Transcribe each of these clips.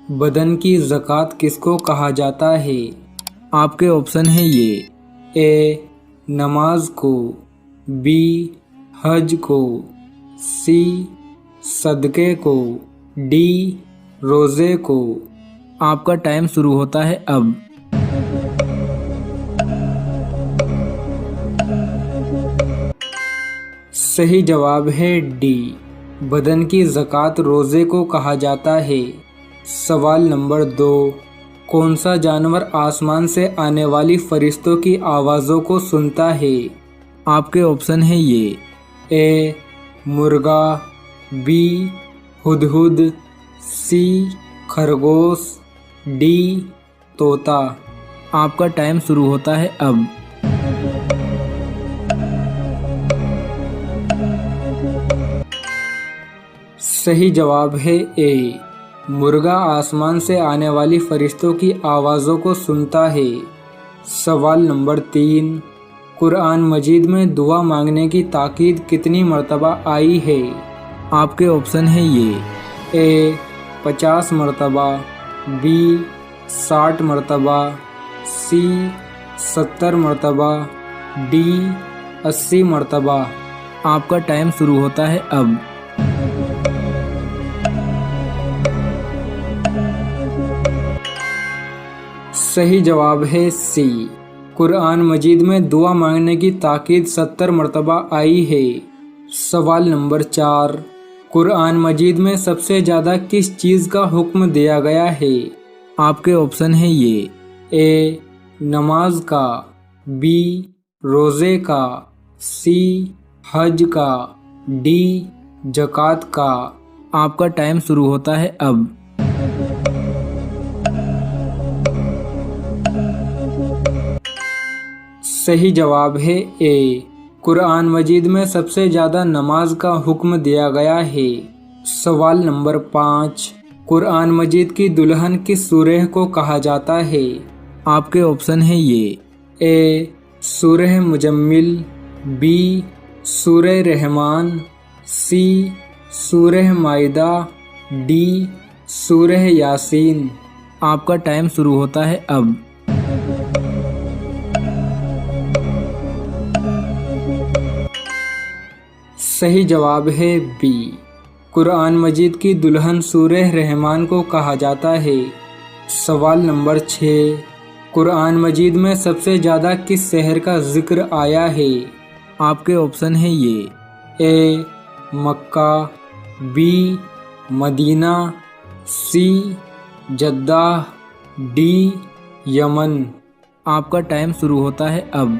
बदन की ज़कात किसको कहा जाता है? आपके ऑप्शन है ये ए. नमाज को, बी. हज को, सी. सदक़े को, डी. रोज़े को। आपका टाइम शुरू होता है अब। सही जवाब है डी. बदन की ज़कात रोज़े को कहा जाता है। सवाल नंबर 2, कौन सा जानवर आसमान से आने वाली फरिश्तों की आवाज़ों को सुनता है? आपके ऑप्शन है ये ए. मुर्गा, बी. हुदहुद, सी. खरगोश, डी. तोता। आपका टाइम शुरू होता है अब। सही जवाब है ए. मुर्गा आसमान से आने वाली फरिश्तों की आवाज़ों को सुनता है। सवाल नंबर 3, कुरान मजीद में दुआ मांगने की ताकीद कितनी मरतबा आई है? आपके ऑप्शन है ये ए. 50 मरतबा, बी. 60 मरतबा, सी. 70 मरतबा, डी. 80 मरतबा। आपका टाइम शुरू होता है अब। सही जवाब है सी. कुरान मजीद में दुआ मांगने की ताकीद 70 मरतबा आई है। सवाल नंबर 4, कुरान मजीद में सबसे ज़्यादा किस चीज़ का हुक्म दिया गया है? आपके ऑप्शन है ये ए. नमाज का, बी. रोज़े का, सी. हज का, डी. ज़कात का। आपका टाइम शुरू होता है अब। सही जवाब है ए. कुरान मजीद में सबसे ज़्यादा नमाज का हुक्म दिया गया है। सवाल नंबर 5, कुरान मजीद की दुल्हन किस सूरह को कहा जाता है? आपके ऑप्शन है ये ए. सूरह मुजम्मिल, बी. सूरह रहमान, सी. सूरह माइदा, डी. सूरह यासीन। आपका टाइम शुरू होता है अब। सही जवाब है बी. कुरान मजीद की दुल्हन सूरह रहमान को कहा जाता है। सवाल नंबर 6, कुरान मजीद में सबसे ज़्यादा किस शहर का जिक्र आया है? आपके ऑप्शन है ये ए. मक्का, बी. मदीना, सी. जद्दाह, डी. यमन। आपका टाइम शुरू होता है अब।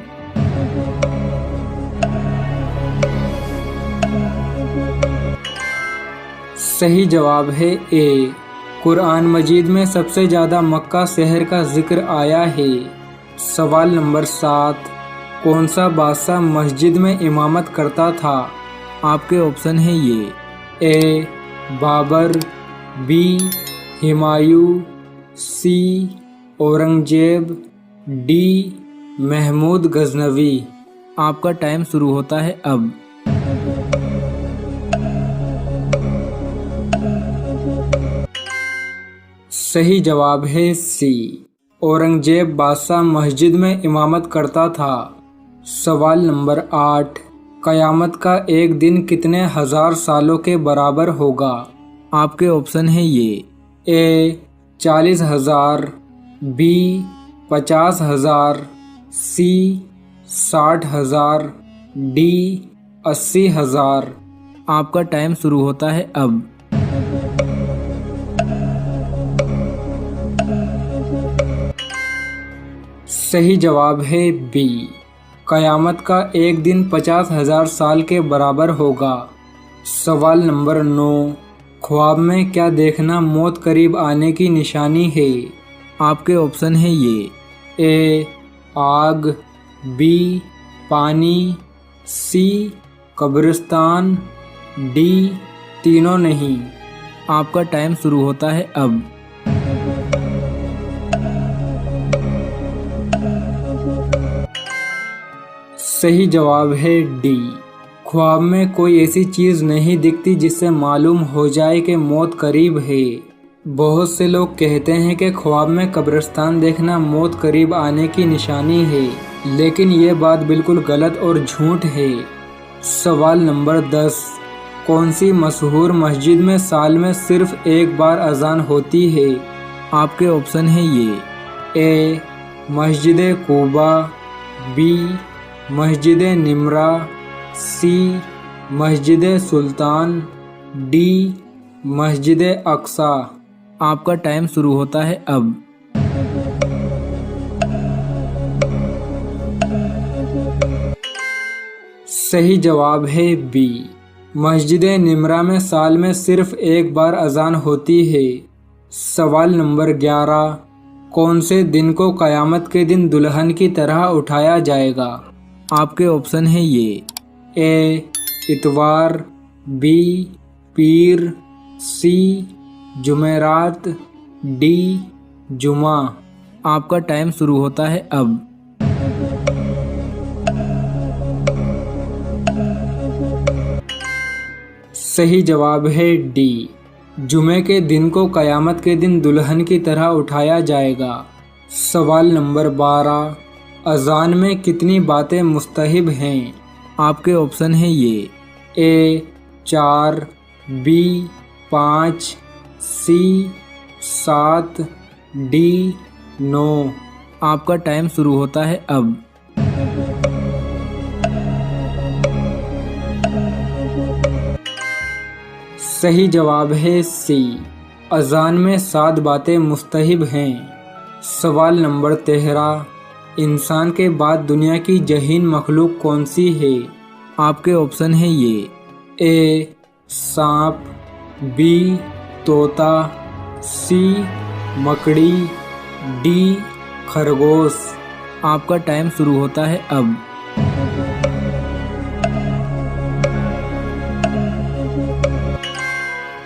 सही जवाब है ए. कुरान मजीद में सबसे ज़्यादा मक्का शहर का जिक्र आया है। सवाल नंबर 7, कौन सा बादशाह मस्जिद में इमामत करता था? आपके ऑप्शन है ये ए. बाबर, बी. हुमायूं, सी. औरंगजेब, डी. महमूद गजनवी। आपका टाइम शुरू होता है अब। सही जवाब है सी. औरंगजेब बादशाह मस्जिद में इमामत करता था। सवाल नंबर 8, क़यामत का एक दिन कितने हज़ार सालों के बराबर होगा? आपके ऑप्शन है ये ए. 40,000, बी. 50,000, सी. 60,000, डी. 80,000। आपका टाइम शुरू होता है अब। सही जवाब है बी. क़यामत का एक दिन 50,000 साल के बराबर होगा। सवाल नंबर 9, ख्वाब में क्या देखना मौत करीब आने की निशानी है? आपके ऑप्शन है ये ए. आग, बी. पानी, सी. कब्रिस्तान, डी. तीनों नहीं। आपका टाइम शुरू होता है अब। सही जवाब है डी. ख्वाब में कोई ऐसी चीज़ नहीं दिखती जिससे मालूम हो जाए कि मौत करीब है। बहुत से लोग कहते हैं कि ख्वाब में कब्रिस्तान देखना मौत करीब आने की निशानी है, लेकिन ये बात बिल्कुल गलत और झूठ है। सवाल नंबर 10, कौन सी मशहूर मस्जिद में साल में सिर्फ एक बार अजान होती है? आपके ऑप्शन है ये, ए मस्जिद कूबा, बी मस्जिद निमरा, सी मस्जिद सुल्तान, डी मस्जिद अक्सा। आपका टाइम शुरू होता है अब। सही जवाब है बी, मस्जिद निमरा में साल में सिर्फ एक बार अजान होती है। सवाल नंबर 11, कौन से दिन को कयामत के दिन दुल्हन की तरह उठाया जाएगा? आपके ऑप्शन है ये, ए इतवार, बी पीर, सी जुमेरात, डी जुमा। आपका टाइम शुरू होता है अब। सही जवाब है डी, जुमे के दिन को कयामत के दिन दुल्हन की तरह उठाया जाएगा। सवाल नंबर 12, अजान में कितनी बातें मुस्तहिब हैं? आपके ऑप्शन है ये, ए 4, बी 5, सी 7, डी 9। आपका टाइम शुरू होता है अब। सही जवाब है सी, अजान में 7 बातें मुस्तहिब हैं। सवाल नंबर 13, इंसान के बाद दुनिया की जहीन मखलूक कौन सी है? आपके ऑप्शन है ये, ए सांप, बी तोता, सी मकड़ी, डी खरगोश। आपका टाइम शुरू होता है अब।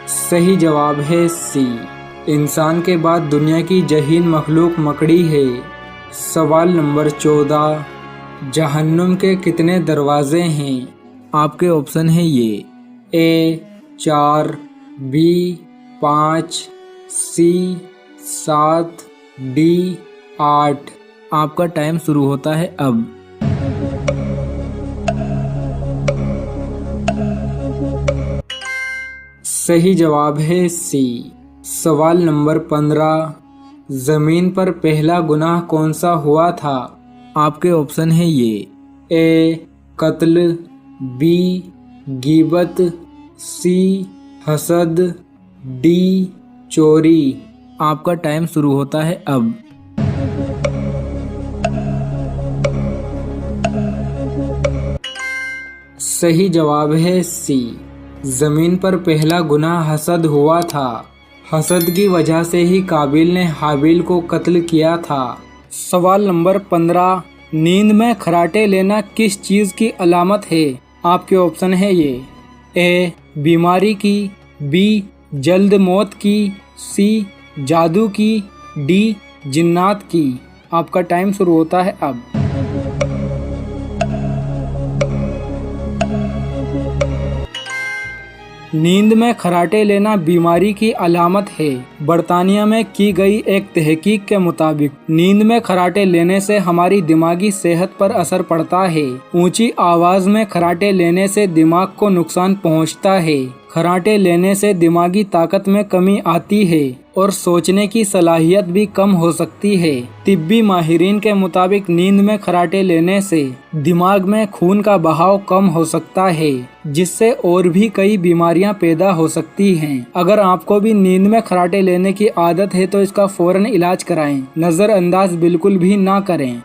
सही जवाब है सी, इंसान के बाद दुनिया की जहीन मखलूक मकड़ी है। सवाल नंबर 14, जहन्नुम के कितने दरवाजे हैं? आपके ऑप्शन है ये, ए 4, बी 5, सी 7, डी 8। आपका टाइम शुरू होता है अब। सही जवाब है सी, सवाल नंबर 15, जमीन पर पहला गुनाह कौन सा हुआ था? आपके ऑप्शन है ये, ए कत्ल, बी गीबत, सी हसद, डी चोरी। आपका टाइम शुरू होता है अब। सही जवाब है सी, जमीन पर पहला गुनाह हसद हुआ था। हसद की वजह से ही काबिल ने हाबिल को कत्ल किया था। सवाल नंबर 15, नींद में खर्राटे लेना किस चीज़ की अलामत है? आपके ऑप्शन है ये, ए बीमारी की, बी जल्द मौत की, सी जादू की, डी जिन्नात की। आपका टाइम शुरू होता है अब। नींद में खर्राटे लेना बीमारी की अलामत है। बर्तानिया में की गई एक तहकीक के मुताबिक नींद में खर्राटे लेने से हमारी दिमागी सेहत पर असर पड़ता है। ऊंची आवाज में खर्राटे लेने से दिमाग को नुकसान पहुंचता है। खर्राटे लेने से दिमागी ताकत में कमी आती है और सोचने की सलाहियत भी कम हो सकती है। तिब्बी माहिरीन के मुताबिक नींद में खर्राटे लेने से दिमाग में खून का बहाव कम हो सकता है, जिससे और भी कई बीमारियां पैदा हो सकती हैं। अगर आपको भी नींद में खर्राटे लेने की आदत है तो इसका फौरन इलाज कराएं। नजरअंदाज बिल्कुल भी ना करें।